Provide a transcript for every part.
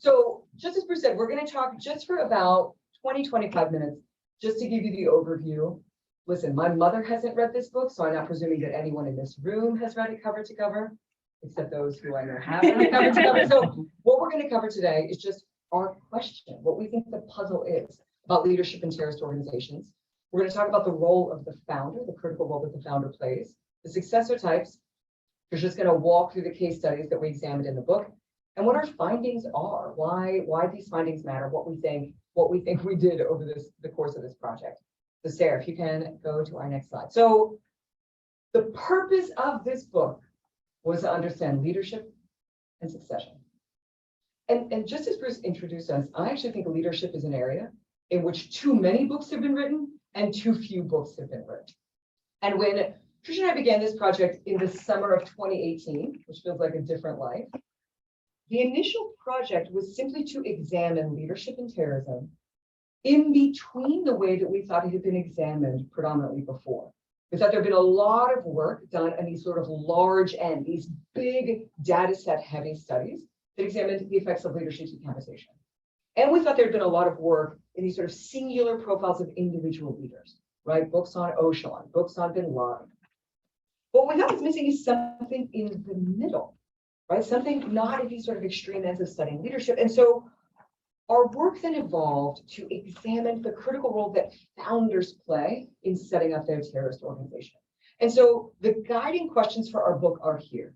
So just as Bruce said, we're going to talk just for about 20-25 minutes, just to give you the overview. Listen, my mother hasn't read this book, so I'm not presuming that anyone in this room has read it cover to cover, except those who I know have read it cover to cover. So what we're going to cover today is just our question, what we think the puzzle is about leadership in terrorist organizations. We're going to talk about the role of the founder, the critical role that the founder plays, the successor types. We're just going to walk through the case studies that we examined in the book and what our findings are, why these findings matter, what we think we did over the course of this project. So Sarah, if you can go to our next slide. So the purpose of this book was to understand leadership and succession. And just as Bruce introduced us, I actually think leadership is an area in which too many books have been written and too few books have been written. And when Tricia and I began this project in the summer of 2018, which feels like a different life, the initial project was simply to examine leadership in terrorism in between the way that we thought it had been examined predominantly before. We thought there had been a lot of work done on these sort of large and these big data set heavy studies that examined the effects of leadership decapitation. And we thought there had been a lot of work in these sort of singular profiles of individual leaders, right? Books on Oshan, books on Bin Laden. What we thought was missing is something in the middle, right? Something not at these sort of extreme ends of studying leadership. And so our work then evolved to examine the critical role that founders play in setting up their terrorist organization. And so the guiding questions for our book are here.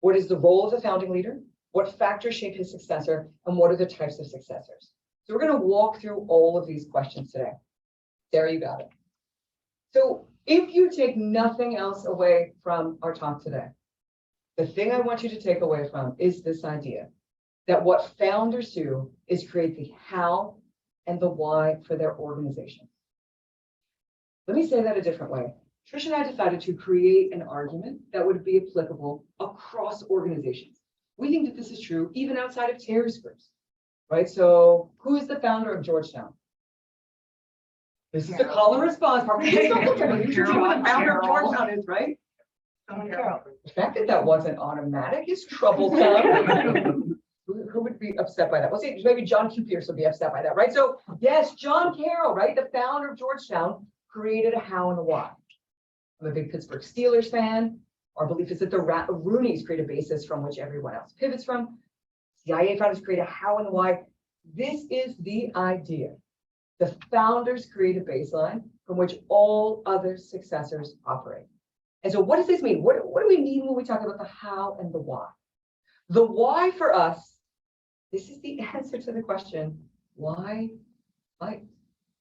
What is the role of the founding leader? What factors shape his successor? And what are the types of successors? So we're going to walk through all of these questions today. There you got it. So if you take nothing else away from our talk today, the thing I want you to take away from is this idea that what founders do is create the how and the why for their organization. Let me say that a different way. Tricia and I decided to create an argument that would be applicable across organizations. We think that this is true even outside of terrorist groups, right? So who is the founder of Georgetown? This is the call and response part. Please don't look at me. You should know who the founder of Georgetown is, right? The fact that that wasn't automatic is troublesome. Who would be upset by that? Well, see, maybe John Q. Pierce would be upset by that, right? So yes, John Carroll, right? The founder of Georgetown created a how and a why. I'm a big Pittsburgh Steelers fan. Our belief is that the Rooneys create a basis from which everyone else pivots from. CIA founders create a how and why. This is the idea. The founders create a baseline from which all other successors operate. And so what does this mean? What do we mean when we talk about the how and the why? The why for us, this is the answer to the question, why fight?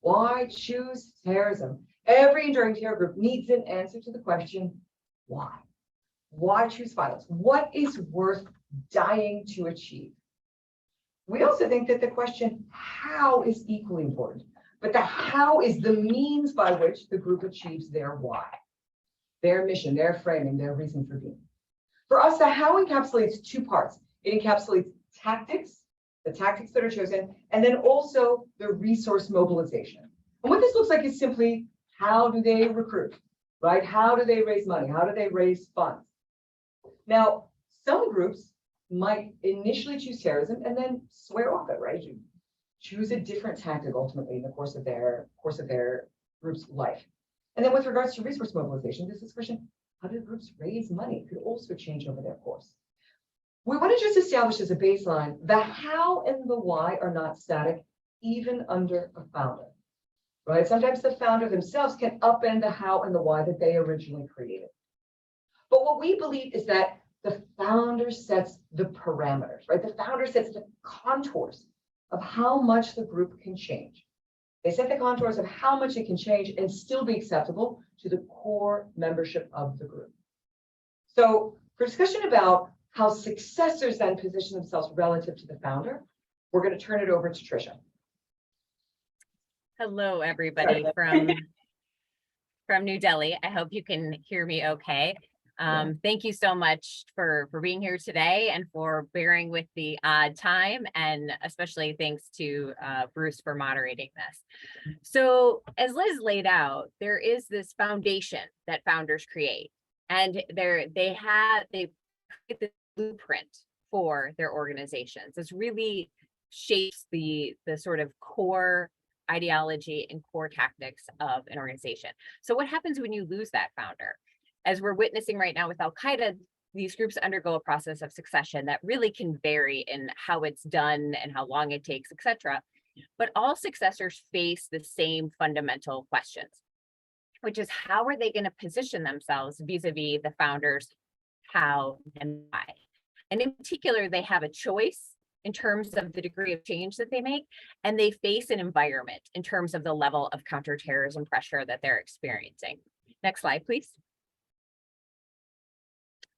Why choose terrorism? Every enduring terror group needs an answer to the question, why? Why choose violence? What is worth dying to achieve? We also think that the question, how, is equally important, but the how is the means by which the group achieves their why, their mission, their framing, their reason for being. For us, the how encapsulates two parts. It encapsulates tactics, the tactics that are chosen, and then also the resource mobilization. And what this looks like is simply, how do they recruit, right? How do they raise money? How do they raise funds? Now, some groups might initially choose terrorism and then swear off it, right? You choose a different tactic ultimately in the course of their group's life. And then with regards to resource mobilization, this is a question, how do groups raise money? It could also change over their course. We want to just establish as a baseline, the how and the why are not static, even under a founder, right? Sometimes the founder themselves can upend the how and the why that they originally created. But what we believe is that the founder sets the parameters, right? The founder sets the contours of how much the group can change. They set the contours of how much it can change and still be acceptable to the core membership of the group. So for discussion about how successors then position themselves relative to the founder, we're going to turn it over to Tricia. Hello, everybody from New Delhi. I hope you can hear me okay. Thank you so much for being here today and for bearing with the odd time, and especially thanks to Bruce for moderating this. So as Liz laid out, there is this foundation that founders create, and they create the blueprint for their organizations. It's really shapes the sort of core ideology and core tactics of an organization. So what happens when you lose that founder? As we're witnessing right now with Al-Qaeda, these groups undergo a process of succession that really can vary in how it's done and how long it takes, etc. But all successors face the same fundamental questions, which is how are they going to position themselves vis-a-vis the founders, how and why. And in particular, they have a choice in terms of the degree of change that they make, and they face an environment in terms of the level of counterterrorism pressure that they're experiencing. Next slide, please.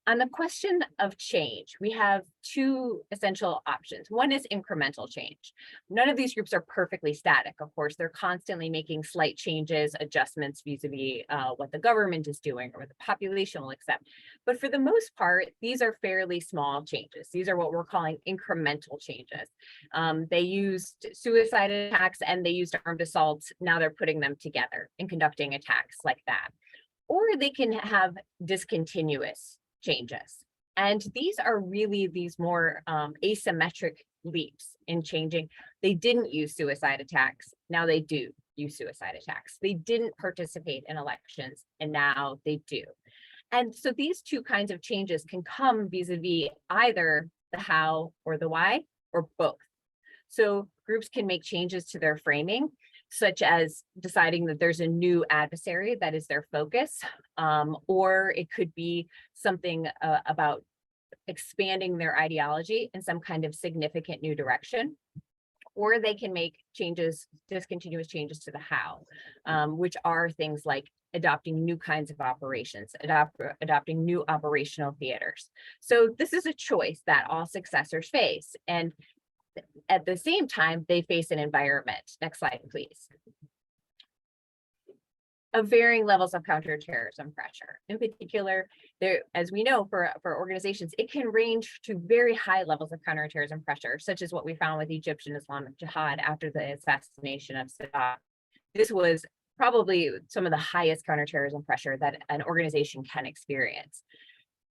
On the question of change, we have two essential options. One is incremental change. None of these groups are perfectly static. Of course, they're constantly making slight changes, adjustments vis-a-vis what the government is doing or what the population will accept. But for the most part, these are fairly small changes. These are what we're calling incremental changes. They used suicide attacks and they used armed assaults. Now they're putting them together and conducting attacks like that. Or they can have discontinuous changes. And these are really these more asymmetric leaps in changing. They didn't use suicide attacks. Now they do use suicide attacks. They didn't participate in elections, and now they do. And so these two kinds of changes can come vis-a-vis either the how or the why, or both. So groups can make changes to their framing, such as deciding that there's a new adversary that is their focus, or it could be something about expanding their ideology in some kind of significant new direction. Or they can make changes, discontinuous changes to the how, which are things like adopting new kinds of operations, adopting new operational theaters. So this is a choice that all successors face. And at the same time, they face an environment. Next slide, please. Of varying levels of counterterrorism pressure. In particular, there, as we know, for organizations, it can range to very high levels of counterterrorism pressure, such as what we found with Egyptian Islamic Jihad after the assassination of Saddam. This was probably some of the highest counterterrorism pressure that an organization can experience.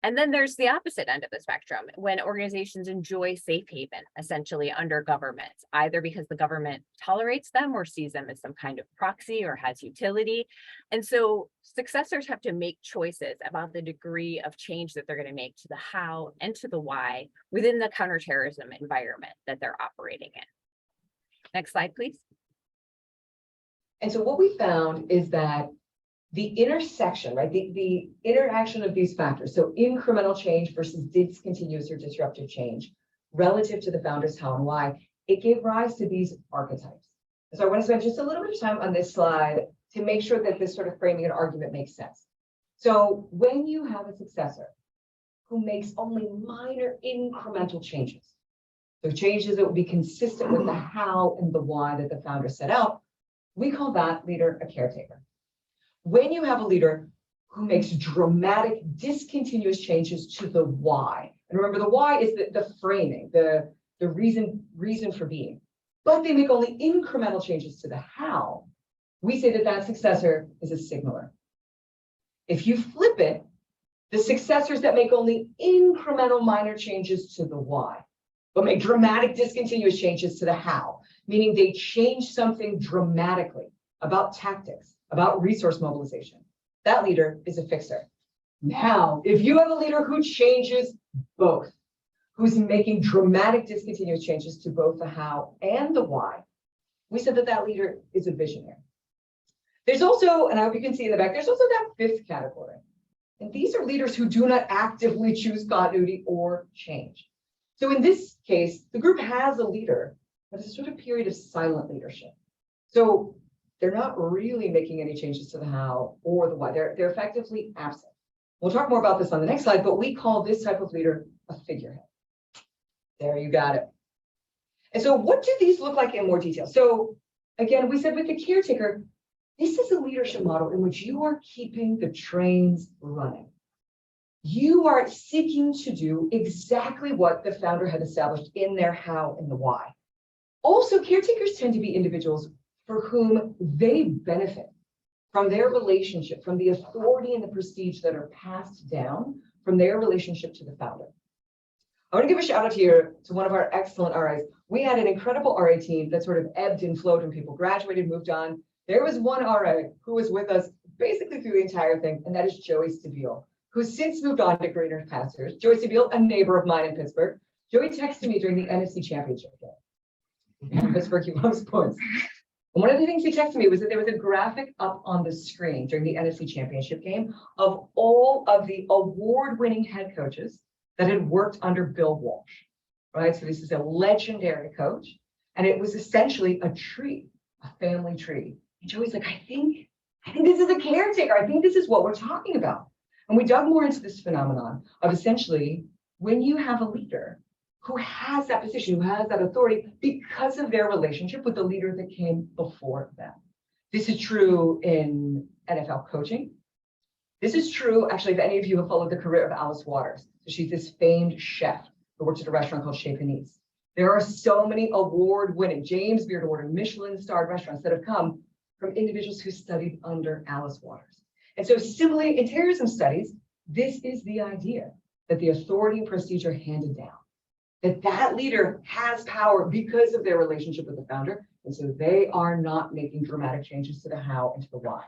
And then there's the opposite end of the spectrum, when organizations enjoy safe haven, essentially under government, either because the government tolerates them or sees them as some kind of proxy or has utility. And so successors have to make choices about the degree of change that they're going to make to the how and to the why within the counterterrorism environment that they're operating in. Next slide, please. And so what we found is that the intersection, right, the interaction of these factors, so incremental change versus discontinuous or disruptive change relative to the founders' how and why, it gave rise to these archetypes. So I want to spend just a little bit of time on this slide to make sure that this sort of framing and argument makes sense. So when you have a successor who makes only minor incremental changes, so changes that will be consistent with the how and the why that the founder set out, we call that leader a caretaker. When you have a leader who makes dramatic discontinuous changes to the why, and remember the why is the framing, the reason for being, but they make only incremental changes to the how, we say that that successor is a signaler. If you flip it, the successors that make only incremental minor changes to the why, but make dramatic discontinuous changes to the how, meaning they change something dramatically about tactics, about resource mobilization, that leader is a fixer. Now, if you have a leader who changes both, who's making dramatic discontinuous changes to both the how and the why, we said that that leader is a visionary. There's also, and I hope you can see in the back, there's also that fifth category. And these are leaders who do not actively choose continuity or change. So in this case, the group has a leader, but it's a sort of period of silent leadership. So they're not really making any changes to the how or the why. They're effectively absent. We'll talk more about this on the next slide, but we call this type of leader a figurehead. There, you got it. And so what do these look like in more detail? So again, we said with the caretaker, this is a leadership model in which you are keeping the trains running. You are seeking to do exactly what the founder had established in their how and the why. Also, caretakers tend to be individuals for whom they benefit from their relationship, from the authority and the prestige that are passed down from their relationship to the founder. I want to give a shout out here to one of our excellent RAs. We had an incredible RA team that sort of ebbed and flowed when people graduated, moved on. There was one RA who was with us basically through the entire thing, and that is Joey Stabile, who's since moved on to greener pastures. Joey Stabile, a neighbor of mine in Pittsburgh. Joey texted me during the NFC Championship game. In Pittsburgh, he loves points. And one of the things he texted me was that there was a graphic up on the screen during the NFC Championship game of all of the award-winning head coaches that had worked under Bill Walsh, right? So this is a legendary coach, and it was essentially a tree, a family tree. And Joey's like, I think this is a caretaker. I think this is what we're talking about. And we dug more into this phenomenon of essentially when you have a leader who has that position, who has that authority because of their relationship with the leader that came before them. This is true in NFL coaching. This is true, actually, if any of you have followed the career of Alice Waters. So she's this famed chef who worked at a restaurant called Chez Panisse. There are so many award-winning, James Beard Award, Michelin-starred restaurants that have come from individuals who studied under Alice Waters. And so similarly, in terrorism studies, this is the idea that the authority and procedure handed down, that leader has power because of their relationship with the founder. And so they are not making dramatic changes to the how and to the why.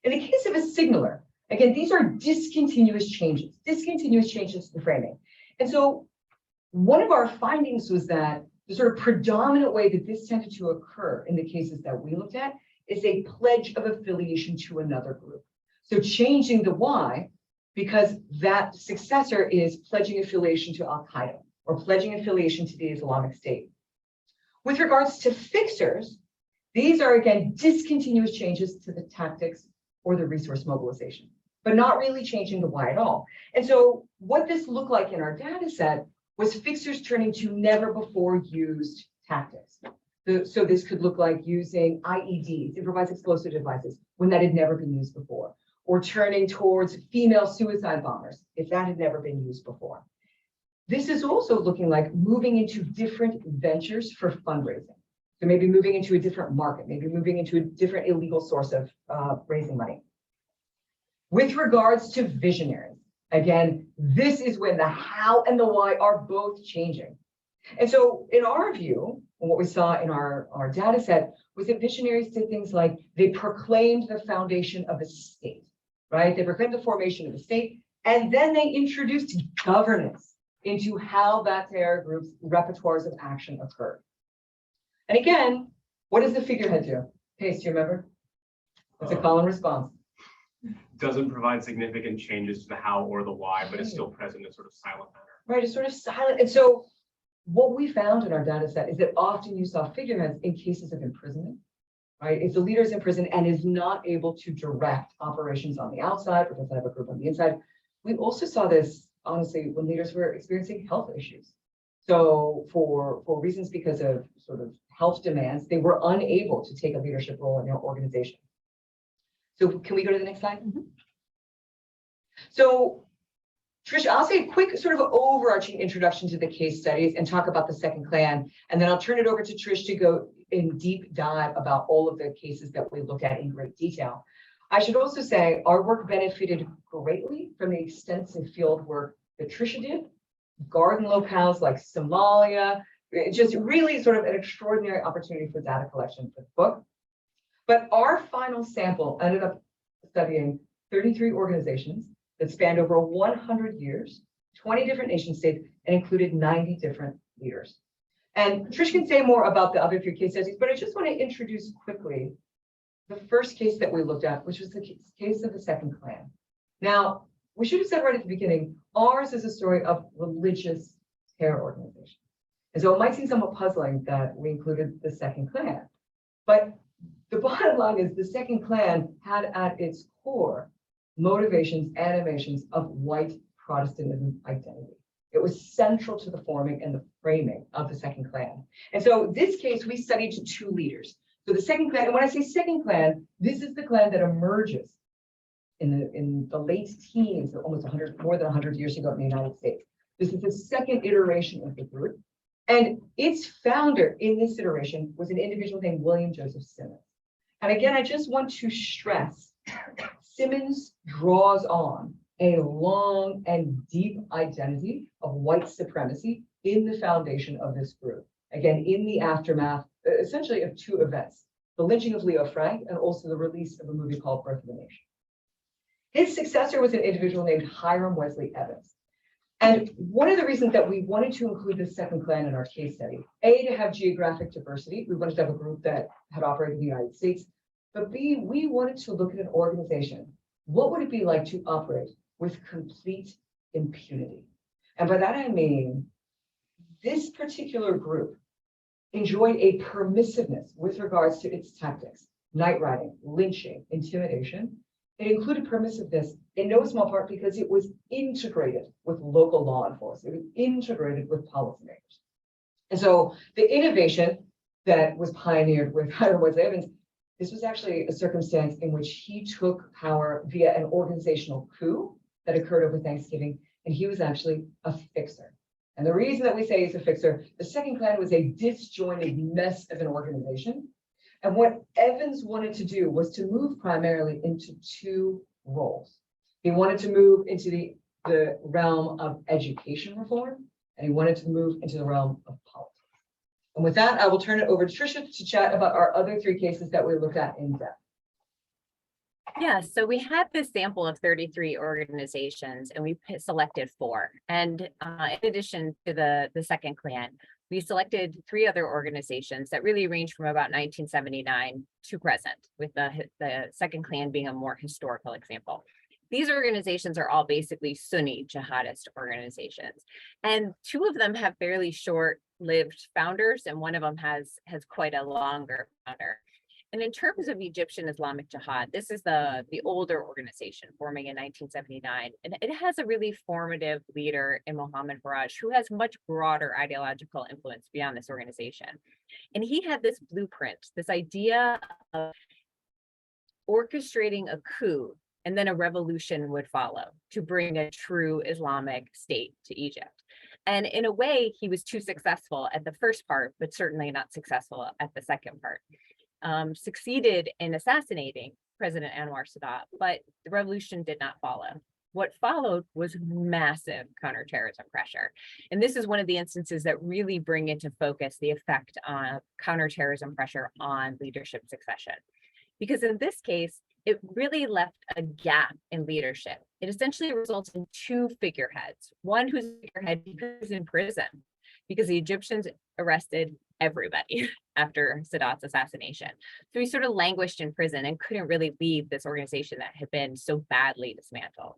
In the case of a signaler, again, these are discontinuous changes to the framing. And so one of our findings was that the sort of predominant way that this tended to occur in the cases that we looked at is a pledge of affiliation to another group. So changing the why, because that successor is pledging affiliation to Al-Qaeda or pledging affiliation to the Islamic State. With regards to fixers, these are, again, discontinuous changes to the tactics or the resource mobilization, but not really changing the why at all. And so what this looked like in our data set was fixers turning to never before used tactics. So this could look like using IEDs, improvised explosive devices, when that had never been used before, or turning towards female suicide bombers, if that had never been used before. This is also looking like moving into different ventures for fundraising. So maybe moving into a different market, maybe moving into a different illegal source of raising money. With regards to visionaries, again, this is when the how and the why are both changing. And so in our view, what we saw in our data set was that visionaries did things like they proclaimed the foundation of a state, right? They proclaimed the formation of a state, and then they introduced governance into how that terror group's repertoires of action occurred. And again, what does the figurehead do? Pace, do you remember? What's a call and response? Doesn't provide significant changes to the how or the why, but is still present in a sort of silent manner. Right, it's sort of silent. And so what we found in our data set is that often you saw figureheads in cases of imprisonment, right? If the leader is in prison and is not able to direct operations on the outside, but doesn't have a group on the inside. We also saw this, honestly, when leaders were experiencing health issues. So for reasons because of sort of health demands, they were unable to take a leadership role in their organization. So can we go to the next slide? Mm-hmm. So Tricia, I'll say a quick sort of overarching introduction to the case studies and talk about the second Klan, and then I'll turn it over to Trish to go in deep dive about all of the cases that we looked at in great detail. I should also say our work benefited greatly from the extensive field work that Tricia did, garden locales like Somalia, just really sort of an extraordinary opportunity for data collection for the book. But our final sample ended up studying 33 organizations that spanned over 100 years, 20 different nation states, and included 90 different leaders. And Trish can say more about the other few case studies, but I just want to introduce quickly the first case that we looked at, which was the case of the second Klan. Now, we should have said right at the beginning, ours is a story of religious terror organization. And so it might seem somewhat puzzling that we included the second Klan, but the bottom line is the second Klan had at its core motivations, animations of white Protestantism identity. It was central to the forming and the framing of the second Klan. And so this case, we studied two leaders. So the second Klan, and when I say second Klan, this is the Klan that emerges in the late teens, almost more than 100 years ago in the United States. This is the second iteration of the group. And its founder in this iteration was an individual named William Joseph Simmons. And again, I just want to stress, Simmons draws on a long and deep identity of white supremacy in the foundation of this group. Again, in the aftermath, essentially of two events, the lynching of Leo Frank and also the release of a movie called Birth of a Nation. His successor was an individual named Hiram Wesley Evans. And one of the reasons that we wanted to include the second clan in our case study, A, to have geographic diversity. We wanted to have a group that had operated in the United States. But B, we wanted to look at an organization. What would it be like to operate with complete impunity? And by that I mean, this particular group enjoyed a permissiveness with regards to its tactics, night riding, lynching, intimidation. It included permissiveness in no small part because it was integrated with local law enforcement. It was integrated with policymakers. And so the innovation that was pioneered with Hiram Wesley Evans, this was actually a circumstance in which he took power via an organizational coup that occurred over Thanksgiving, and he was actually a fixer. And the reason that we say he's a fixer, the second clan was a disjointed mess of an organization. And what Evans wanted to do was to move primarily into two roles. He wanted to move into the realm of education reform, and he wanted to move into the realm of politics. And with that, I will turn it over to Tricia to chat about our other three cases that we looked at in depth. Yeah, so we had this sample of 33 organizations and we selected 4. And in addition to the second clan, we selected 3 other organizations that really range from about 1979 to present, with the second clan being a more historical example. These organizations are all basically Sunni jihadist organizations. And 2 of them have fairly short-lived founders, and one of them has quite a longer founder. And in terms of Egyptian Islamic Jihad, this is the older organization forming in 1979. And it has a really formative leader in Mohammed Faraj, who has much broader ideological influence beyond this organization. And he had this blueprint, this idea of orchestrating a coup, and then a revolution would follow to bring a true Islamic state to Egypt. And in a way, he was too successful at the first part, but certainly not successful at the second part. Succeeded in assassinating President Anwar Sadat, but the revolution did not follow. What followed was massive counterterrorism pressure. And this is one of the instances that really bring into focus the effect of counterterrorism pressure on leadership succession. Because in this case, it really left a gap in leadership. It essentially results in 2 figureheads. One whose figurehead is in prison because the Egyptians arrested everybody after Sadat's assassination. So he sort of languished in prison and couldn't really lead this organization that had been so badly dismantled.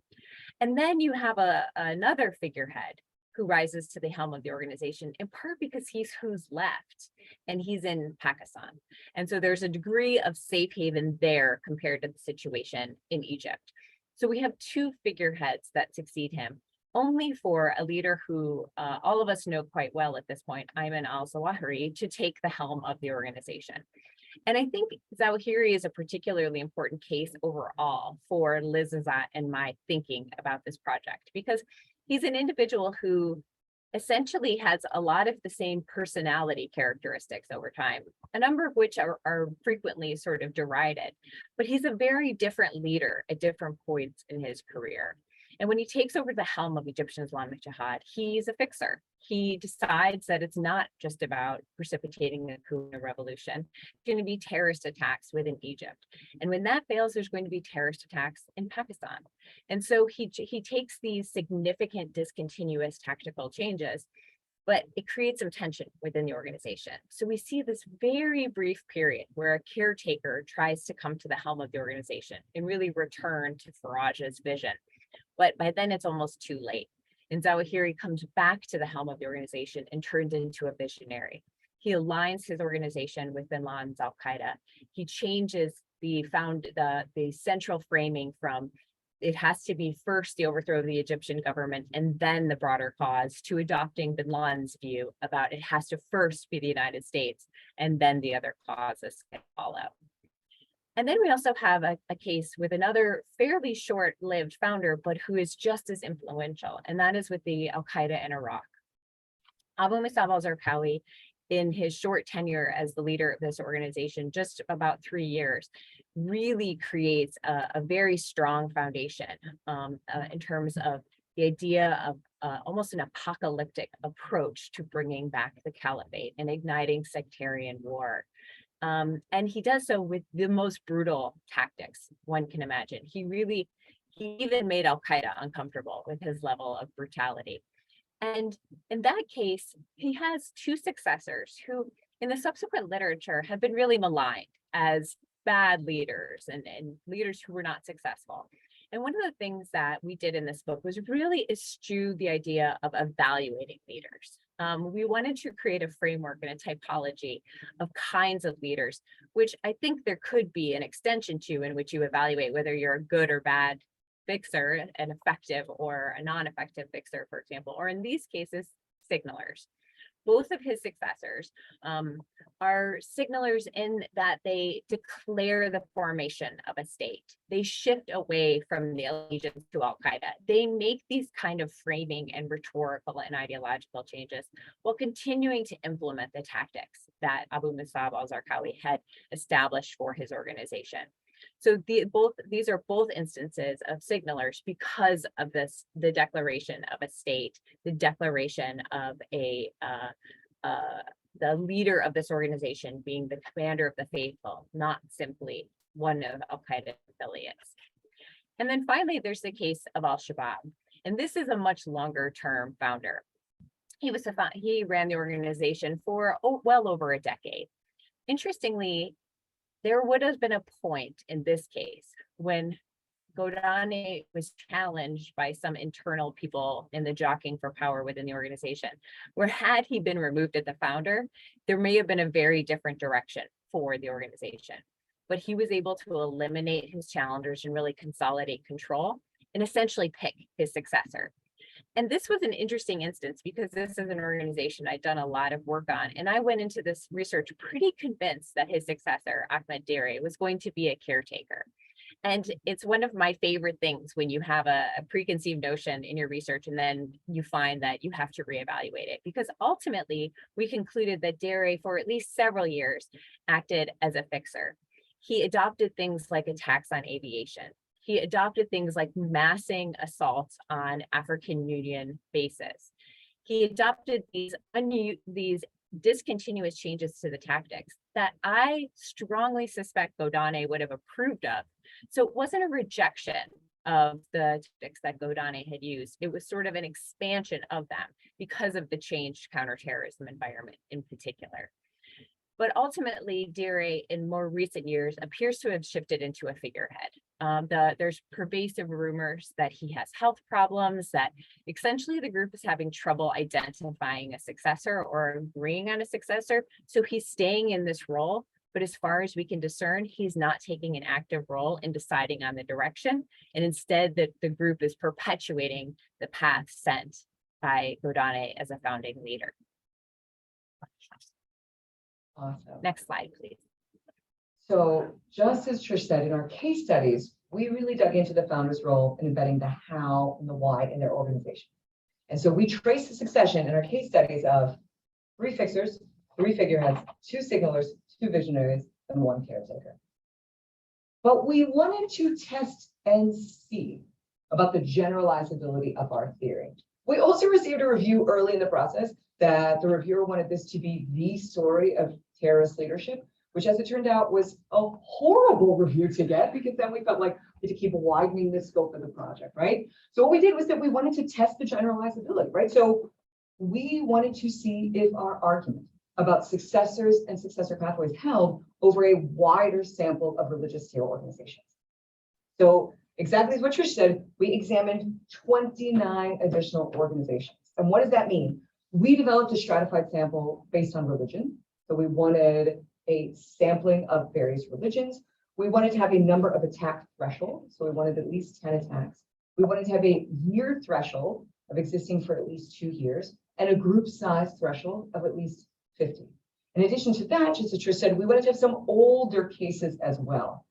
And then you have another figurehead who rises to the helm of the organization, in part because he's who's left, and he's in Pakistan. And so there's a degree of safe haven there compared to the situation in Egypt. So we have 2 figureheads that succeed him, only for a leader who all of us know quite well at this point, Ayman al-Zawahiri, to take the helm of the organization. And I think Zawahiri is a particularly important case overall for Liz Azat and my thinking about this project, because he's an individual who essentially has a lot of the same personality characteristics over time, a number of which are frequently sort of derided, but he's a very different leader at different points in his career. And when he takes over the helm of Egyptian Islamic Jihad, he's a fixer. He decides that it's not just about precipitating a coup and a revolution. It's going to be terrorist attacks within Egypt. And when that fails, there's going to be terrorist attacks in Pakistan. And so he takes these significant discontinuous tactical changes, but it creates some tension within the organization. So we see this very brief period where a caretaker tries to come to the helm of the organization and really return to Faraj's vision. But by then it's almost too late. And Zawahiri comes back to the helm of the organization and turns into a visionary. He aligns his organization with bin Laden's Al-Qaeda. He changes the central framing from it has to be first the overthrow of the Egyptian government and then the broader cause, to adopting bin Laden's view about it has to first be the United States and then the other causes can follow. And then we also have a case with another fairly short-lived founder, but who is just as influential, and that is with the Al-Qaeda in Iraq. Abu Musab al-Zarqawi in his short tenure as the leader of this organization, just about 3 years, really creates a very strong foundation in terms of the idea of almost an apocalyptic approach to bringing back the caliphate and igniting sectarian war. And he does so with the most brutal tactics one can imagine. He even made Al-Qaeda uncomfortable with his level of brutality. And in that case, he has two successors who, in the subsequent literature, have been really maligned as bad leaders and leaders who were not successful. And one of the things that we did in this book was really eschew the idea of evaluating leaders. We wanted to create a framework and a typology of kinds of leaders, which I think there could be an extension to, in which you evaluate whether you're a good or bad fixer, an effective or a non-effective fixer, for example, or in these cases, signalers. Both of his successors are signalers in that they declare the formation of a state. They shift away from the allegiance to Al-Qaeda. They make these kind of framing and rhetorical and ideological changes while continuing to implement the tactics that Abu Musab al-Zarqawi had established for his organization. So these are both instances of signalers because of the declaration of a state, the declaration of the leader of this organization being the commander of the faithful, not simply one of Al-Qaeda affiliates. And then finally, there's the case of Al-Shabaab. And this is a much longer term founder. He ran the organization for well over a decade. Interestingly, there would have been a point in this case when Godane was challenged by some internal people in the jockeying for power within the organization, where had he been removed as the founder, there may have been a very different direction for the organization. But he was able to eliminate his challengers and really consolidate control and essentially pick his successor. And this was an interesting instance because this is an organization I'd done a lot of work on. And I went into this research pretty convinced that his successor, Ahmed Dere, was going to be a caretaker. And it's one of my favorite things when you have a preconceived notion in your research and then you find that you have to reevaluate it. Because ultimately, we concluded that Dere, for at least several years, acted as a fixer. He adopted things like attacks on aviation. He adopted things like massing assaults on African Union bases. He adopted these discontinuous changes to the tactics that I strongly suspect Godane would have approved of. So it wasn't a rejection of the tactics that Godane had used. It was sort of an expansion of them because of the changed counterterrorism environment in particular. But ultimately, Dere, in more recent years, appears to have shifted into a figurehead. There's pervasive rumors that he has health problems, that essentially the group is having trouble identifying a successor or agreeing on a successor. So he's staying in this role. But as far as we can discern, he's not taking an active role in deciding on the direction. And instead, the group is perpetuating the path set by Godane as a founding leader. Awesome. Next slide, please. So just as Trish said, in our case studies, we really dug into the founder's role in embedding the how and the why in their organization. And so we traced the succession in our case studies of 3 fixers, 3 figureheads, 2 signalers, 2 visionaries, and 1 caretaker. But we wanted to test and see about the generalizability of our theory. We also received a review early in the process that the reviewer wanted this to be the story of terrorist leadership, which as it turned out was a horrible review to get because then we felt like we had to keep widening the scope of the project, right? So what we did was that we wanted to test the generalizability, right? So we wanted to see if our argument about successors and successor pathways held over a wider sample of religious terror organizations. So exactly as what Trish said, we examined 29 additional organizations. And what does that mean? We developed a stratified sample based on religion. So we wanted a sampling of various religions. We wanted to have a number of attack thresholds. So we wanted at least 10 attacks. We wanted to have a year threshold of existing for at least 2 years and a group size threshold of at least 50. In addition to that, just as Trish said, we wanted to have some older cases as well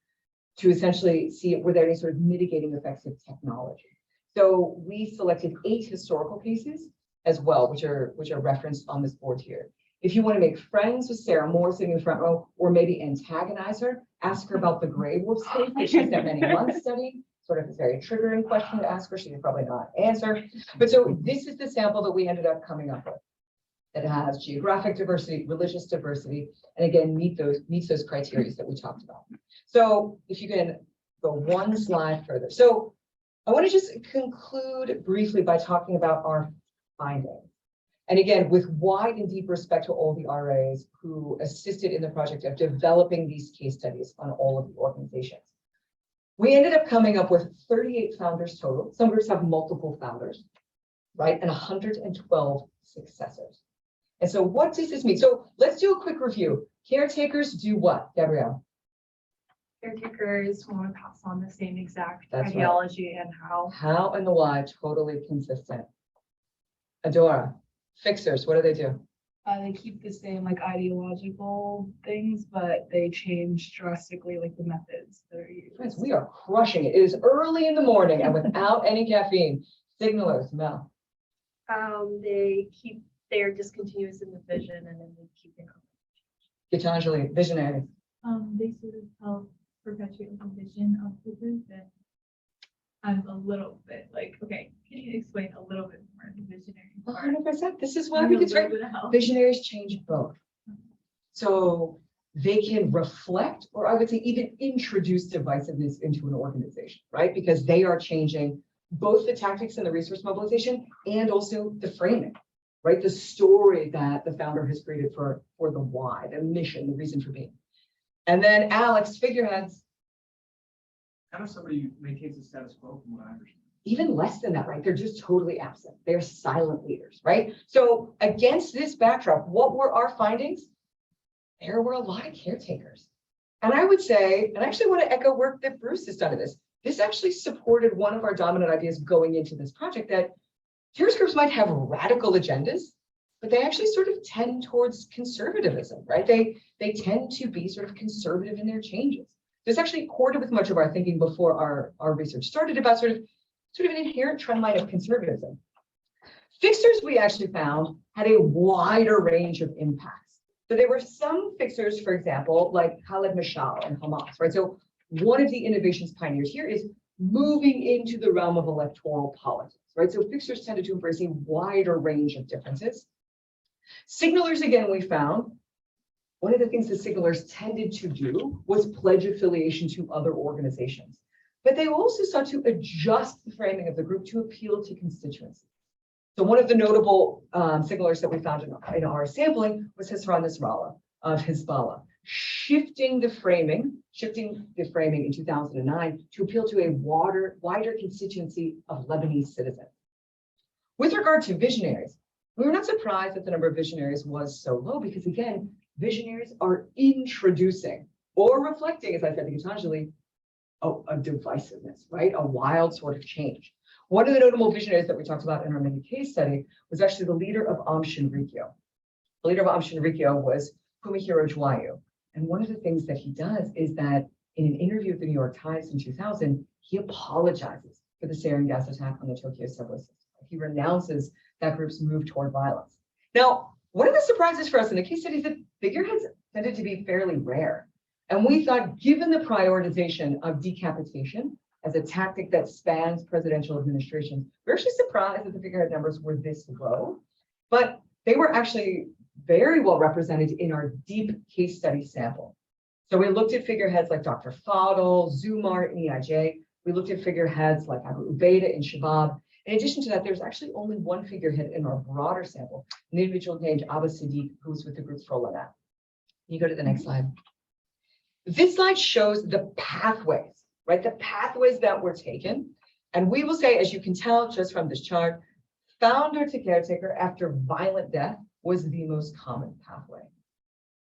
to essentially see if were there any sort of mitigating effects of technology. So we selected 8 historical cases as well, which are referenced on this board here. If you want to make friends with Sarah Moore sitting in the front row, or maybe antagonize her, ask her about the Grey Wolf case that she spent many months studying. Sort of a very triggering question to ask her. She would probably not answer. But so this is the sample that we ended up coming up with. It has geographic diversity, religious diversity, and again, meets those criteria that we talked about. So if you can go one slide further. So I want to just conclude briefly by talking about our findings. And again, with wide and deep respect to all the RAs who assisted in the project of developing these case studies on all of the organizations. We ended up coming up with 38 founders total. Some groups have multiple founders, right? And 112 successors. And so what does this mean? So let's do a quick review. Caretakers do what, Gabrielle? Caretakers want to pass on the same exact That's ideology and how. How and the why, totally consistent. Adora, fixers, what do they do? They keep the same like ideological things, but they change drastically like the methods that are used. Friends, we are crushing it. It is early in the morning and without any caffeine. Signalers, Mel. They're discontinuous in the vision and then they keep it. Gitanjali, visionary. They sort of help perpetuate the vision of the group, that I'm a little bit like, okay, can you explain a little bit more the visionary part? 100%. This is why we get visionaries change both. So they can reflect, or I would say even introduce divisiveness into an organization, right? Because they are changing both the tactics and the resource mobilization and also the framing, right? The story that the founder has created for the why, the mission, the reason for being. And then Alex, figureheads. How does somebody maintain the status quo from what I understand? Even less than that, right? They're just totally absent. They're silent leaders, right? So against this backdrop, what were our findings? There were a lot of caretakers. And I would say, and I actually want to echo work that Bruce has done in this. This actually supported one of our dominant ideas going into this project, that terrorist groups might have radical agendas, but they actually sort of tend towards conservatism, right? They tend to be sort of conservative in their changes. This actually accorded with much of our thinking before our research started about sort of an inherent trend line of conservatism. Fixers, we actually found, had a wider range of impacts. So there were some fixers, for example, like Khaled Mashal and Hamas, right? So one of the innovations pioneers here is moving into the realm of electoral politics, right? So fixers tended to embrace a wider range of differences. Signalers, again, we found, one of the things that signalers tended to do was pledge affiliation to other organizations. But they also sought to adjust the framing of the group to appeal to constituencies. So one of the notable signalers that we found in our sampling was Hasran Nasrallah of Hezbollah, shifting the framing in 2009 to appeal to a wider constituency of Lebanese citizens. With regard to visionaries, we were not surprised that the number of visionaries was so low because, again, visionaries are introducing or reflecting, as I said to Gitanjali, a divisiveness, right? A wild sort of change. One of the notable visionaries that we talked about in our mini case study was actually the leader of Shinrikyo. The leader of Shinrikyo was Fumihiro Jwayu. And one of the things that he does is that in an interview with the New York Times in 2000, he apologizes for the sarin gas attack on the Tokyo subway system. He renounces that group's move toward violence. Now, one of the surprises for us in the case study is that figureheads tended to be fairly rare. And we thought, given the prioritization of decapitation as a tactic that spans presidential administrations, we're actually surprised that the figurehead numbers were this low, but they were actually very well represented in our deep case study sample. So we looked at figureheads like Dr. Fadl, Zumar in EIJ. We looked at figureheads like Abu Ubaidah in Shabab. In addition to that, there's actually only one figurehead in our broader sample, an individual named Abba Siddiq, who was with the group Frolanat. Can you go to the next slide? This slide shows the pathways, right? The pathways that were taken. And we will say, as you can tell just from this chart, founder to caretaker after violent death was the most common pathway.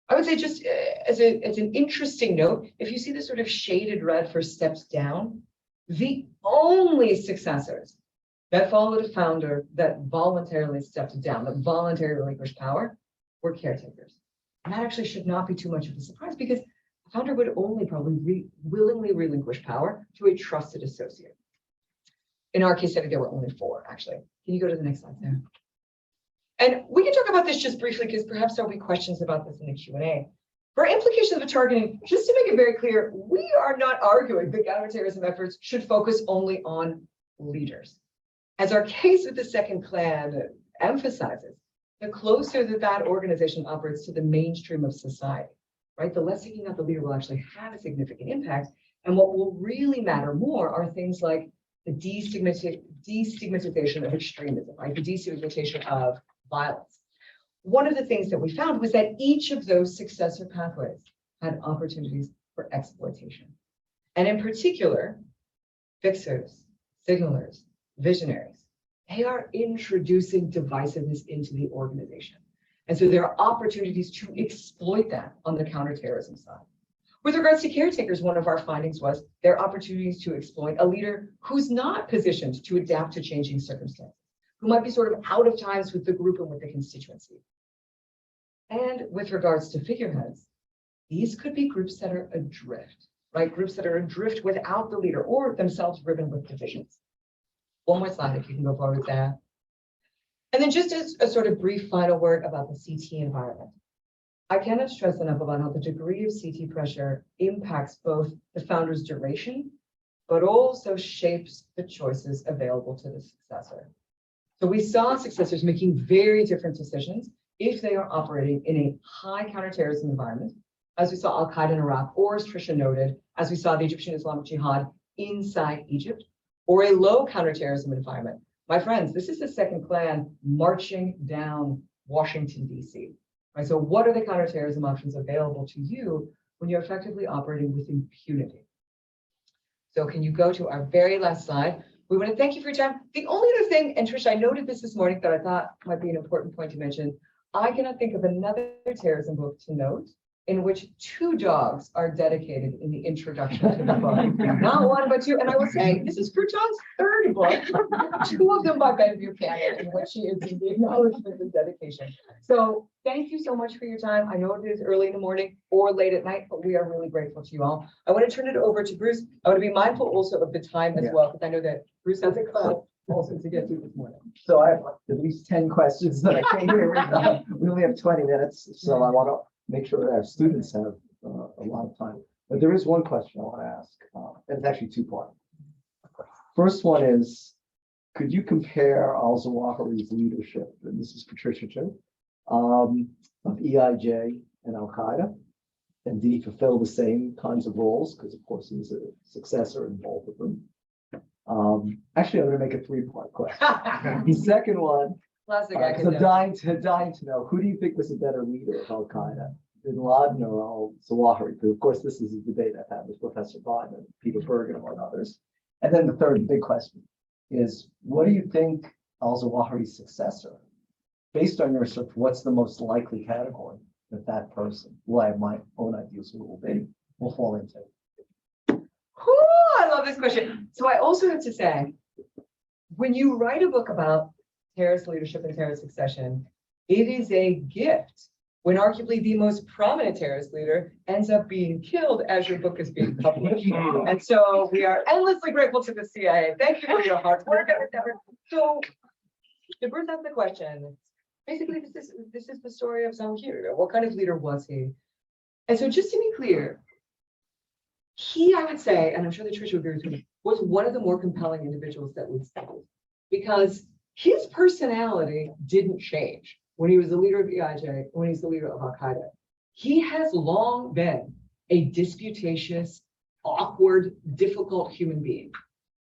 I would say just as an interesting note, if you see the sort of shaded red for steps down, the only successors that followed a founder that voluntarily stepped down, that voluntarily relinquished power, were caretakers. And that actually should not be too much of a surprise because a founder would only probably willingly relinquish power to a trusted associate. In our case study, there were only 4, actually. Can you go to the next slide there? And we can talk about this just briefly because perhaps there'll be questions about this in the Q&A. For implications of targeting, just to make it very clear, we are not arguing that counterterrorism efforts should focus only on leaders. As our case with the second Klan emphasizes, the closer that organization operates to the mainstream of society, right, the less seeking out the leader will actually have a significant impact. And what will really matter more are things like the destigmatization of extremism, right, the destigmatization of violence. One of the things that we found was that each of those successor pathways had opportunities for exploitation. And in particular, fixers, signalers, visionaries, they are introducing divisiveness into the organization. And so there are opportunities to exploit that on the counterterrorism side. With regards to caretakers, one of our findings was there are opportunities to exploit a leader who's not positioned to adapt to changing circumstances, who might be sort of out of times with the group and with the constituency. And with regards to figureheads, these could be groups that are adrift, right? Groups that are adrift without the leader or themselves riven with divisions. One more slide, if you can go forward with that. And then just as a sort of brief final word about the CT environment. I cannot stress enough about how the degree of CT pressure impacts both the founder's duration, but also shapes the choices available to the successor. So we saw successors making very different decisions if they are operating in a high counterterrorism environment, as we saw Al-Qaeda in Iraq, or as Tricia noted, as we saw the Egyptian Islamic Jihad inside Egypt, or a low counterterrorism environment. My friends, this is the second Klan marching down Washington, D.C. Right? So what are the counterterrorism options available to you when you're effectively operating with impunity? So can you go to our very last slide? We want to thank you for your time. The only other thing, and Tricia, I noted this morning that I thought might be an important point to mention. I cannot think of another terrorism book to note in which 2 dogs are dedicated in the introduction to the book. Not one, but 2. And I will say, this is Crouton's 3rd book, 2 of them by Ben Buchanan, in which she is in the acknowledgement and dedication. So thank you so much for your time. I know it is early in the morning or late at night, but we are really grateful to you all. I want to turn it over to Bruce. I want to be mindful also of the time as well, because I know that Bruce has a class also to get to this morning. So I have at least 10 questions that I came here with. We only have 20 minutes, so I want to make sure that our students have a lot of time. But there is one question I want to ask, and it's actually 2-part. First one is, could you compare al-Zawahiri's leadership, and this is for Tricia too, of EIJ and Al-Qaeda? And did he fulfill the same kinds of roles? Because of course he was a successor in both of them. Actually, I'm going to make a 3-part question. The second one, Classic because I'm dying to know, who do you think was a better leader of Al-Qaeda, Bin Laden or al-Zawahiri? Because of course, this is a debate I've had with Professor Biden and Peter Bergen, among others. And then the third big question is, what do you think al-Zawahiri's successor, based on your research, what's the most likely category that person, who I have my own ideas who will fall into? I love this question. So I also have to say, when you write a book about terrorist leadership and terrorist succession, it is a gift when arguably the most prominent terrorist leader ends up being killed as your book is being published. And so we are endlessly grateful to the CIA. Thank you for your hard work. So to Bruce asked the question, basically this is the story of Zawahiri. What kind of leader was he? And so just to be clear, he, I would say, and I'm sure that Tricia would agree with me, was one of the more compelling individuals that we've studied, because his personality didn't change when he was the leader of EIJ, when he's the leader of Al-Qaeda. He has long been a disputatious, awkward, difficult human being,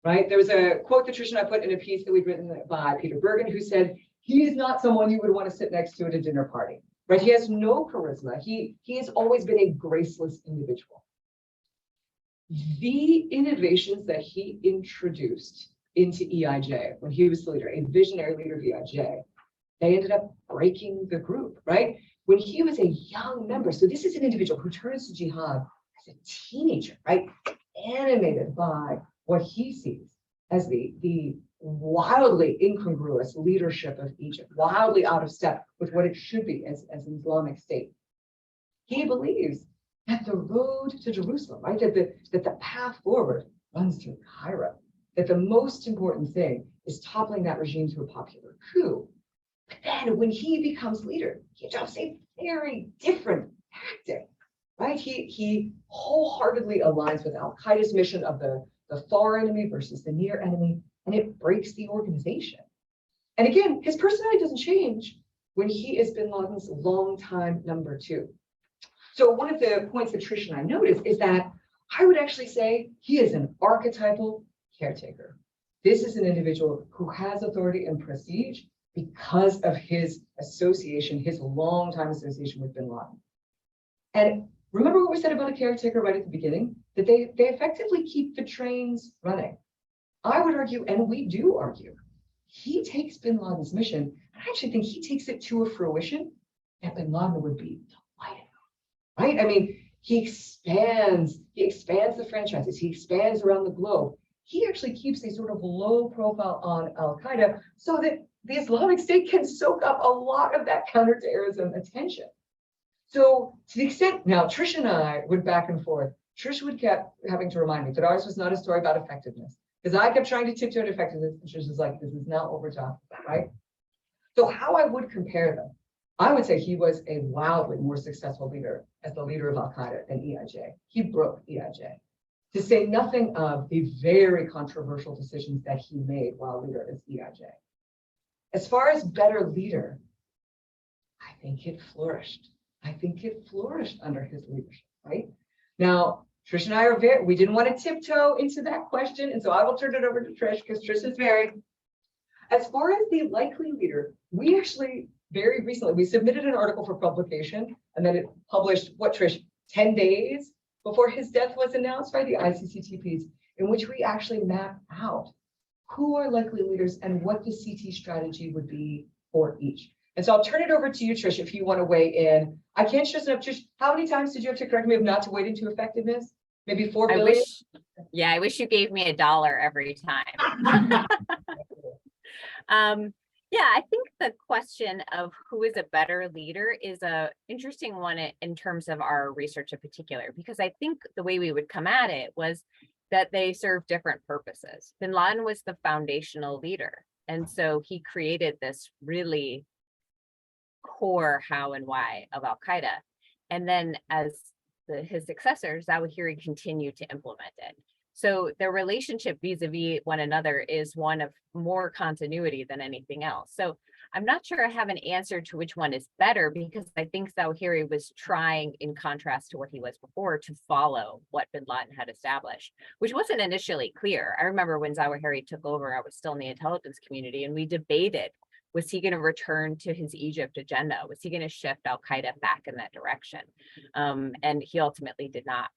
right? There was a quote that Tricia and I put in a piece that we'd written by Peter Bergen, who said, he is not someone you would want to sit next to at a dinner party, right? He has no charisma. He has always been a graceless individual. The innovations that he introduced into EIJ when he was the leader, a visionary leader of EIJ, they ended up breaking the group, right? When he was a young member, so this is an individual who turns to jihad as a teenager, right? Animated by what he sees as the wildly incongruous leadership of Egypt, wildly out of step with what it should be as an Islamic state. He believes that the road to Jerusalem, right? That the path forward runs through Cairo. That the most important thing is toppling that regime through a popular coup. But then when he becomes leader, he adopts a very different tactic, right? He wholeheartedly aligns with Al Qaeda's mission of the far enemy versus the near enemy, and it breaks the organization. And again, his personality doesn't change when he is bin Laden's longtime number 2. So one of the points that Tricia and I noticed is that I would actually say he is an archetypal caretaker. This is an individual who has authority and prestige because of his association, his longtime association with bin Laden. And remember what we said about a caretaker right at the beginning, that they effectively keep the trains running. I would argue, and we do argue, he takes bin Laden's mission, and I actually think he takes it to a fruition that bin Laden would be delighted, right? I mean, he expands the franchises, he expands around the globe. He actually keeps a sort of low profile on Al Qaeda so that the Islamic State can soak up a lot of that counterterrorism attention. So to the extent, now Tricia and I would back and forth. Tricia would kept having to remind me that ours was not a story about effectiveness, because I kept trying to tiptoe to effectiveness, and Trisha's like, this is not what we're talking about, right? So how I would compare them, I would say he was a wildly more successful leader as the leader of Al Qaeda than EIJ. He broke EIJ. To say nothing of the very controversial decisions that he made while leader as EIJ. As far as better leader, I think it flourished. I think it flourished under his leadership, right? Now, Trish and I are we didn't want to tiptoe into that question, and so I will turn it over to Trish because Trish is very. As far as the likely leader, we actually very recently, we submitted an article for publication, and then it published, what, Trish, 10 days before his death was announced by the ICCTPs, in which we actually map out who are likely leaders and what the CT strategy would be for each. And so I'll turn it over to you, Trish, if you want to weigh in. I can't stress enough, Trish, how many times did you have to correct me of not to wade into effectiveness? Maybe 4 billion? I wish you gave me $1 every time. Yeah, I think the question of who is a better leader is a interesting one in terms of our research in particular, because I think the way we would come at it was that they serve different purposes. Bin Laden was the foundational leader. And so he created this really core how and why of Al Qaeda. And then as his successors, Zawahiri continued to implement it. So their relationship vis-a-vis one another is one of more continuity than anything else. So I'm not sure I have an answer to which one is better, because I think Zawahiri was trying, in contrast to what he was before, to follow what bin Laden had established, which wasn't initially clear. I remember when Zawahiri took over, I was still in the intelligence community, and we debated, was he going to return to his Egypt agenda? Was he going to shift Al Qaeda back in that direction? And he ultimately did not.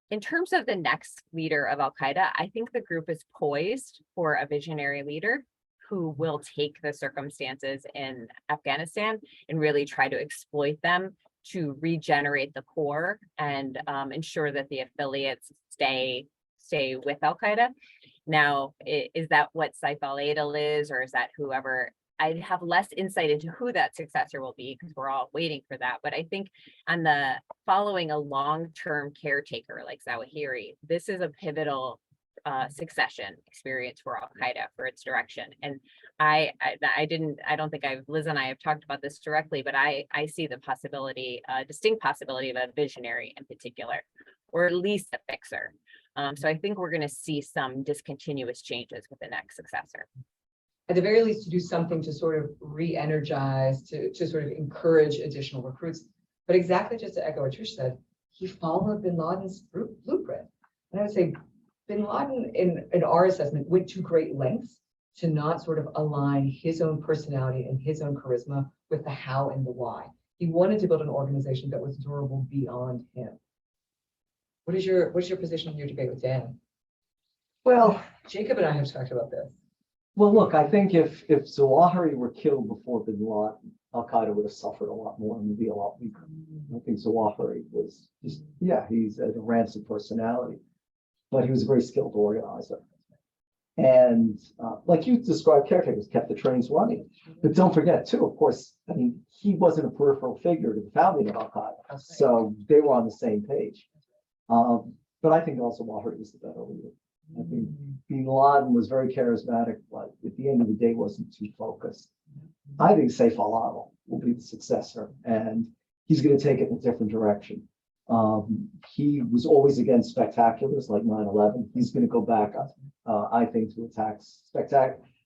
In terms of the next leader of Al Qaeda, I think the group is poised for a visionary leader who will take the circumstances in Afghanistan and really try to exploit them to regenerate the core and ensure that the affiliates stay with Al Qaeda. Now, is that what Saif al-Adil is, or is that whoever? I have less insight into who that successor will be because we're all waiting for that. But I think on the following a long-term caretaker like Zawahiri, this is a pivotal succession experience for Al Qaeda for its direction. And I don't think Liz and I have talked about this directly, but I see the possibility, distinct possibility of a visionary in particular, or at least a fixer. So I think we're going to see some discontinuous changes with the next successor. At the very least, to do something to sort of re-energize, to sort of encourage additional recruits. But exactly just to echo what Trish said, he followed bin Laden's blueprint. And I would say bin Laden, in our assessment, went to great lengths to not sort of align his own personality and his own charisma with the how and the why. He wanted to build an organization that was durable beyond him. What's your position in your debate with Dan? Well, Jacob and I have talked about this. well, look, I think if Zawahiri were killed before bin Laden, Al Qaeda would have suffered a lot more and would be a lot weaker. I think Zawahiri was just, yeah, he's a rancid personality, but he was a very skilled organizer. And like you described, caretakers kept the trains running. But don't forget, too, of course, I mean, he wasn't a peripheral figure to the founding of Al Qaeda, so they were on the same page. But I think also Zawahiri was the better leader. I think bin Laden was very charismatic, but at the end of the day wasn't too focused. I think Saif al will be the successor, and he's going to take it in a different direction. He was always against spectaculars like 9/11. He's going to go back, I think, to attacks,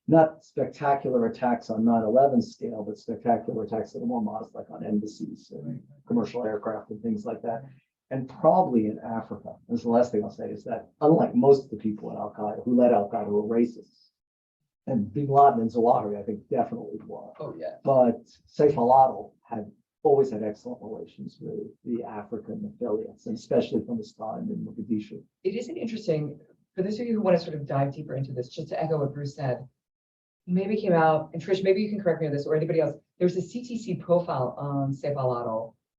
not spectacular attacks on 9/11 scale, but spectacular attacks that are more modest, like on embassies and commercial aircraft and things like that. And probably in Africa. That's the last thing I'll say is that unlike most of the people in Al-Qaeda who led Al-Qaeda were racists. And Bin Laden and Zawahiri, I think, definitely were. Oh, yeah. But Saif al had always had excellent relations with the African affiliates, and especially from his time in Mogadishu. It isn't interesting, for those of you who want to sort of dive deeper into this, just to echo what Bruce said, maybe came out, and Trish, maybe you can correct me on this or anybody else. There's a CTC profile on Saif al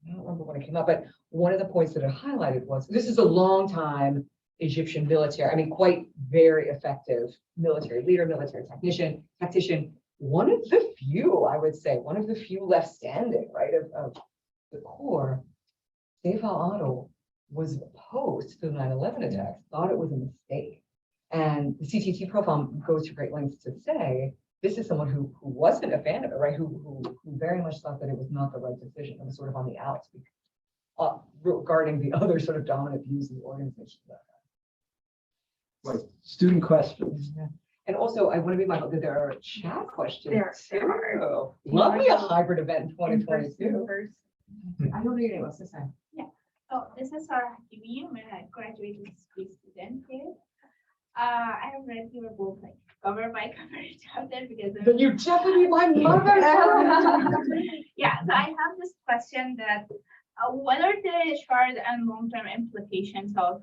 I don't remember when it came up, but one of the points that it highlighted was, this is a long time Egyptian military, I mean, quite very effective military leader, military tactician, one of the few, I would say, one of the few left standing, right, of the core. Saif al was opposed to the 9/11 attacks, thought it was a mistake. And the CTT profile goes to great lengths to say, this is someone who wasn't a fan of it, right? Who very much thought that it was not the right decision and was sort of on the outs regarding the other sort of dominant views in the organization. Right. Student questions. And also, I want to be mindful that there are chat questions. There too. are. Love me a hybrid event in In person, 2022. I don't know your name. What's this name? Oh, this is Sarah Hakimi. I'm a graduating history student here. I have read your book like cover by cover chapter because Then you definitely my mother. yeah. So I have this question that what are the short and long-term implications of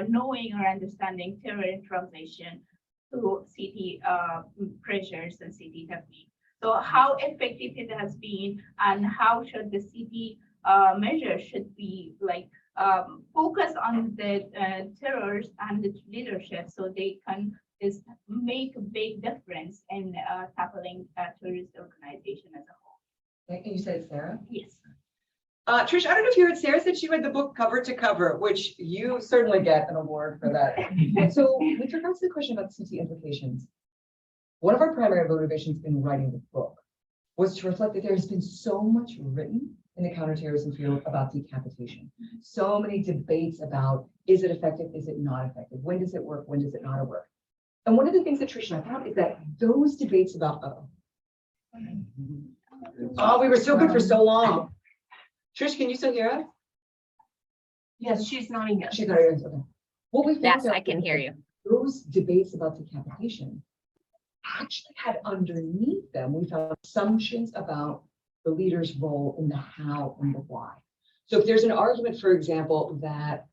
knowing or understanding terror in translation to city pressures and city techniques? So how effective it has been, and how should the city measures should be like focus on the terrors and the leadership so they can make a big difference in tackling terrorist organization as a whole. And you said Sarah? Yes. Trish, I don't know if you heard Sarah said she read the book cover to cover, which you certainly get an award for that. And so with regards to the question about CT implications, one of our primary motivations in writing the book was to reflect that there has been so much written in the counterterrorism field about decapitation. So many debates about, is it effective, is it not effective? When does it work, when does it not work? And one of the things that Tricia and I found is that those debates about, we were so good for so long. Trish, can you still hear us? Yes, she's nodding yes. She's not hearing us, okay. What we found Yes, out I can was hear that you. Those debates about decapitation actually had underneath them, we found assumptions about the leader's role in the how and the why. So if there's an argument, for example, that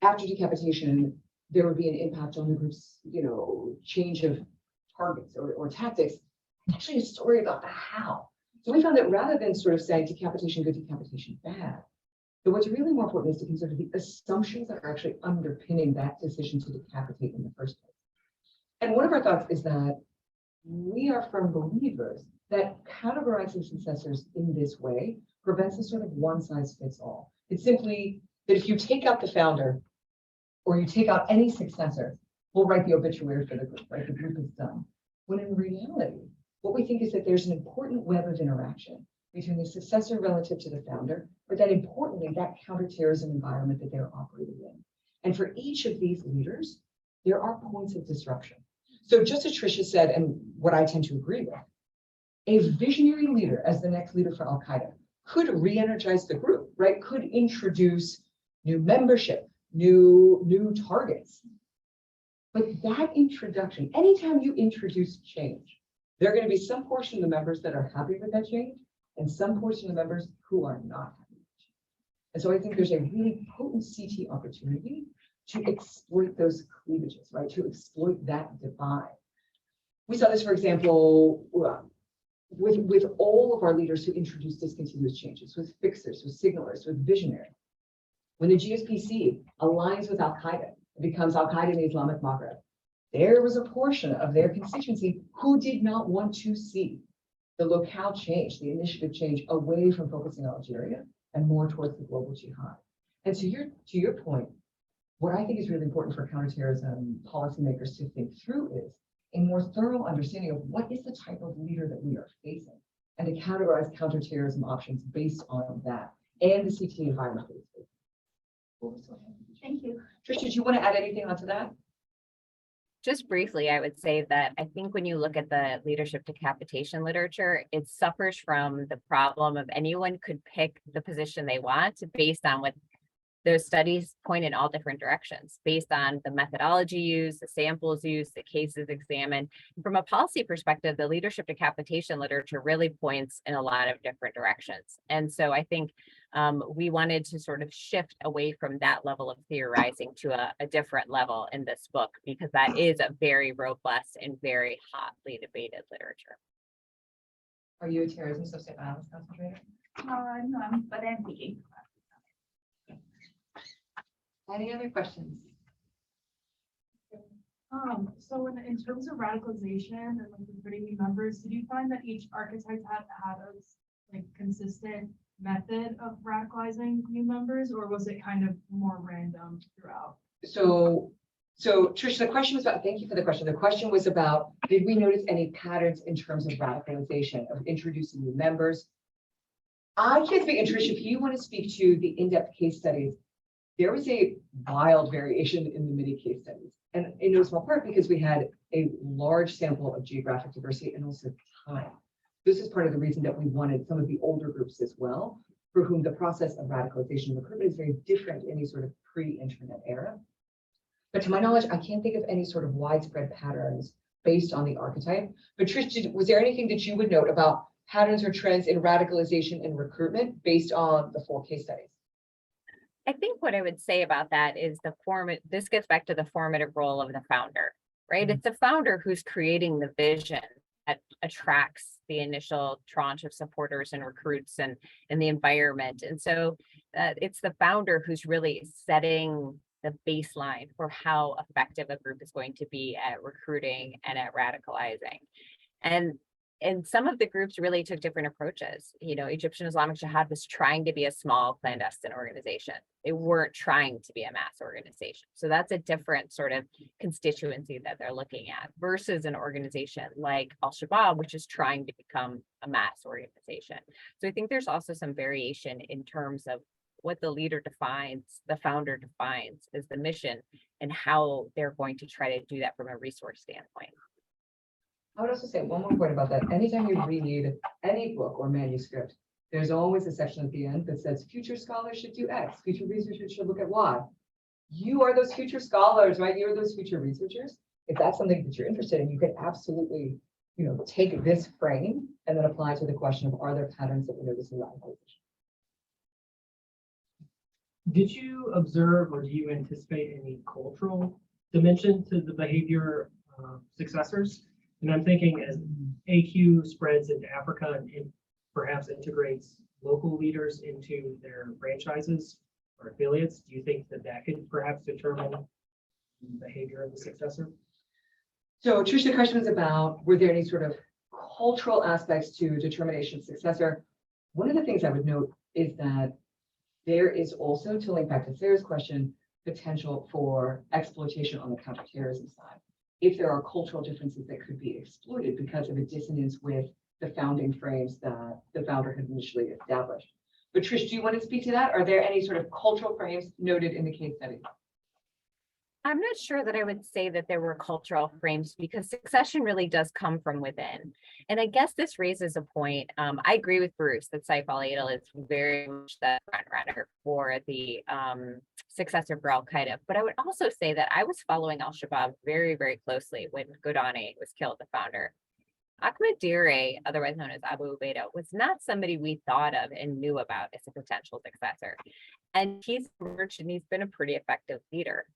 after decapitation, there would be an impact on the group's, change of targets or tactics, actually a story about the how. So we found that rather than sort of saying decapitation good, decapitation bad, that what's really more important is to consider the assumptions that are actually underpinning that decision to decapitate in the first place. And one of our thoughts is that we are firm believers that categorizing successors in this way prevents a sort of one size fits all. It's simply that if you take out the founder or you take out any successor, we'll write the obituary for the group, right? The group is done. When in reality, what we think is that there's an important web of interaction between the successor relative to the founder, but then importantly, that counterterrorism environment that they're operating in. And for each of these leaders, there are points of disruption. So just as Tricia said, and what I tend to agree with, a visionary leader as the next leader for Al-Qaeda could re-energize the group, right? Could introduce new membership, new targets. But that introduction, anytime you introduce change, there are going to be some portion of the members that are happy with that change and some portion of the members who are not happy with it. And so I think there's a really potent CT opportunity to exploit those cleavages, right? To exploit that divide. We saw this, for example, with all of our leaders who introduced discontinuous changes, with fixers, with signalers, with visionaries. When the GSPC aligns with Al-Qaeda, it becomes Al-Qaeda in the Islamic Maghreb. There was a portion of their constituency who did not want to see the locale change, the initiative change away from focusing on Algeria and more towards the global jihad. And to your point, what I think is really important for counterterrorism policymakers to think through is a more thorough understanding of what is the type of leader that we are facing. and to categorize counterterrorism options based on that and the CT environment. Thank you. Tricia, did you want to add anything onto that? Just briefly, I would say that I think when you look at the leadership decapitation literature, it suffers from the problem of anyone could pick the position they want based on what those studies point in all different directions, based on the methodology used, the samples used, the cases examined. From a policy perspective, the leadership decapitation literature really points in a lot of different directions. And so I think we wanted to sort of shift away from that level of theorizing to a different level in this book, because that is a very robust and very hotly debated literature. Are you a terrorism subject violence concentrator? No, but I'm thinking. Any other questions? So in terms of radicalization and like recruiting new members, did you find that each archetype had a like consistent method of radicalizing new members, or was it kind of more random throughout? So Tricia, the question was about, thank you for the question. The question was about, did we notice any patterns in terms of radicalization, of introducing new members? I can't speak, and Tricia, if you want to speak to the in-depth case studies, there was a wild variation in the mini case studies. And in no small part because we had a large sample of geographic diversity and also time. This is part of the reason that we wanted some of the older groups as well, for whom the process of radicalization and recruitment is very different in a sort of pre-internet era. But to my knowledge, I can't think of any sort of widespread patterns based on the archetype. But Trish, was there anything that you would note about patterns or trends in radicalization and recruitment based on the 4 case studies? I think what I would say about that is this gets back to the formative role of the founder, right? It's the founder who's creating the vision that attracts the initial tranche of supporters and recruits and the environment. And so it's the founder who's really setting the baseline for how effective a group is going to be at recruiting and at radicalizing. And some of the groups really took different approaches. You know, Egyptian Islamic Jihad was trying to be a small clandestine organization. They weren't trying to be a mass organization. So that's a different sort of constituency that they're looking at versus an organization like Al-Shabaab, which is trying to become a mass organization. So I think there's also some variation in terms of what the leader defines, the founder defines as the mission, and how they're going to try to do that from a resource standpoint. I would also say one more point about that. Anytime you read any book or manuscript, there's always a section at the end that says future scholars should do X, future researchers should look at Y. You are those future scholars, right? You're those future researchers. If that's something that you're interested in, you can absolutely, take this frame and then apply to the question of, are there patterns that we notice in radicalization? Did you observe or do you anticipate any cultural dimension to the behavior successors? And I'm thinking as AQ spreads into Africa and perhaps integrates local leaders into their franchises or affiliates, do you think that could perhaps determine the behavior of the successor? So Tricia, the question was about, were there any sort of cultural aspects to determination of successor? One of the things I would note is that there is also, to link back to Sarah's question, potential for exploitation on the counterterrorism side. If there are cultural differences that could be exploited because of a dissonance with the founding frames that the founder had initially established. But Trish, do you want to speak to that? Are there any sort of cultural frames noted in the case study? I'm not sure that I would say that there were cultural frames because succession really does come from within. And I guess this raises a point. I agree with Bruce that Saif al-Adil is very much the front runner for the successor for Al-Qaeda. But I would also say that I was following Al-Shabaab very, very closely when Godani was killed, the founder. Ahmed Dire, otherwise known as Abu Ubaidah, was not somebody we thought of and knew about as a potential successor. And he's emerged and he's been a pretty effective leader.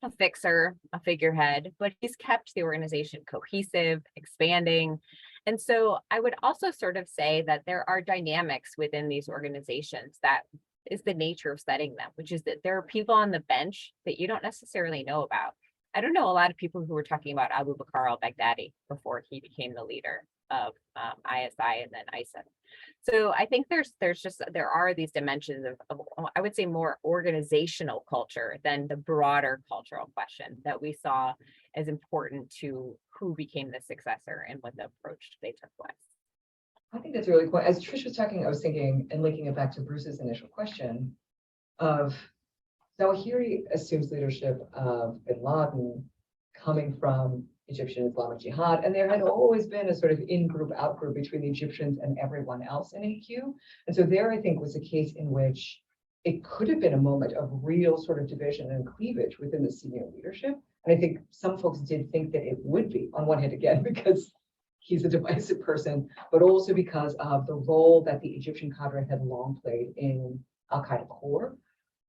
A fixer, a figurehead, but he's kept the organization cohesive, expanding. And so I would also sort of say that there are dynamics within these organizations that is the nature of setting them, which is that there are people on the bench that you don't necessarily know about. I don't know a lot of people who were talking about Abu Bakr al-Baghdadi before he became the leader of ISI and then ISIS. So I think there are these dimensions of I would say more organizational culture than the broader cultural question that we saw as important to who became the successor and what the approach they took was. I think that's really cool. As Trish was talking, I was thinking and linking it back to Bruce's initial question of Zawahiri assumes leadership of bin Laden coming from Egyptian Islamic Jihad, and there had always been a sort of in-group, out-group between the Egyptians and everyone else in AQ. And so there, I think, was a case in which it could have been a moment of real sort of division and cleavage within the senior leadership. And I think some folks did think that it would be, on one hand, again, because he's a divisive person, but also because of the role that the Egyptian cadre had long played in Al-Qaeda core,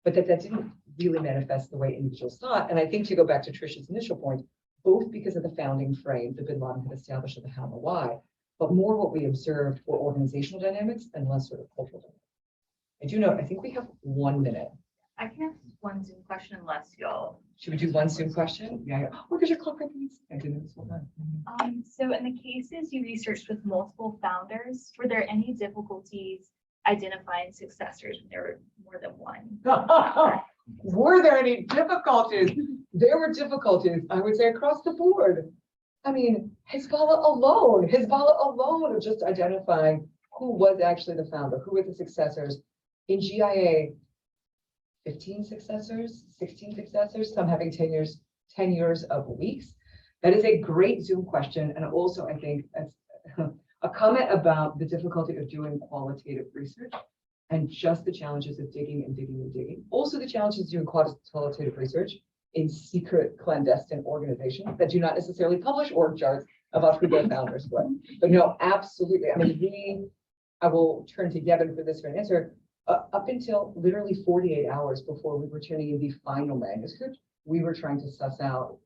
but that didn't really manifest the way individuals thought. And I think, to go back to Tricia's initial point, both because of the founding frame that bin Laden had established of the how and the why, but more what we observed were organizational dynamics and less sort of cultural dynamics. I do note, I think we have 1 minute. I can ask one Zoom question unless y'all. Should we do one Zoom question? Yeah. Oh, look at your clock. I did this whole time. So in the cases you researched with multiple founders, were there any difficulties identifying successors when there were more than one? Were there any difficulties? There were difficulties, I would say, across the board. I mean, Hezbollah alone of just identifying who was actually the founder, who were the successors. In GIA, 15 successors, 16 successors, some having 10 years of weeks. That is a great Zoom question. And also, I think, a comment about the difficulty of doing qualitative research and just the challenges of digging and digging and digging. Also the challenges of doing qualitative research in secret clandestine organizations that do not necessarily publish org charts about who their founders were. But no, absolutely. I mean, I will turn to Yevon for this for an answer. Up until literally 48 hours before we were turning in the final manuscript, we were trying to suss out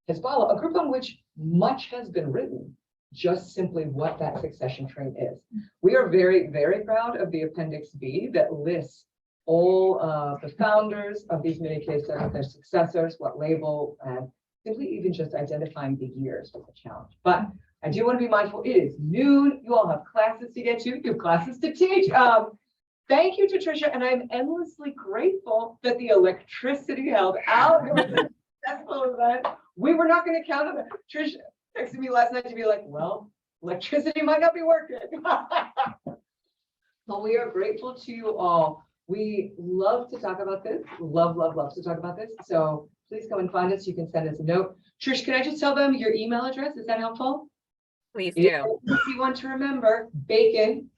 Hezbollah, a group on which much has been written, just simply what that succession train is. We are very, very proud of the Appendix B that lists all of the founders of these mini case studies, their successors, what label, and simply even just identifying the years was a challenge. But I do want to be mindful, it is noon, you all have classes to get to, you have classes to teach. Thank you to Tricia, and I'm endlessly grateful that the electricity held out. It was a successful event. We were not going to count on it. Tricia texted me last night to be like, well, electricity might not be working. Well, we are grateful to you all. We love to talk about this. Love to talk about this. So please come and find us. You can send us a note. Trish, can I just tell them your email address? Is that helpful? Please do. If you want to remember, bacon,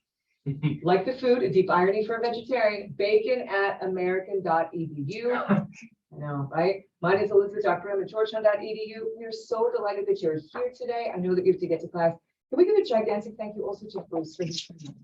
like the food, a deep irony for a vegetarian, bacon@american.edu. I know, right? Mine is Elizabeth Dr. at georgetown.edu. We are so delighted that you're here today. I know that you have to get to class. Can we give a gigantic thank you also to Bruce for his training?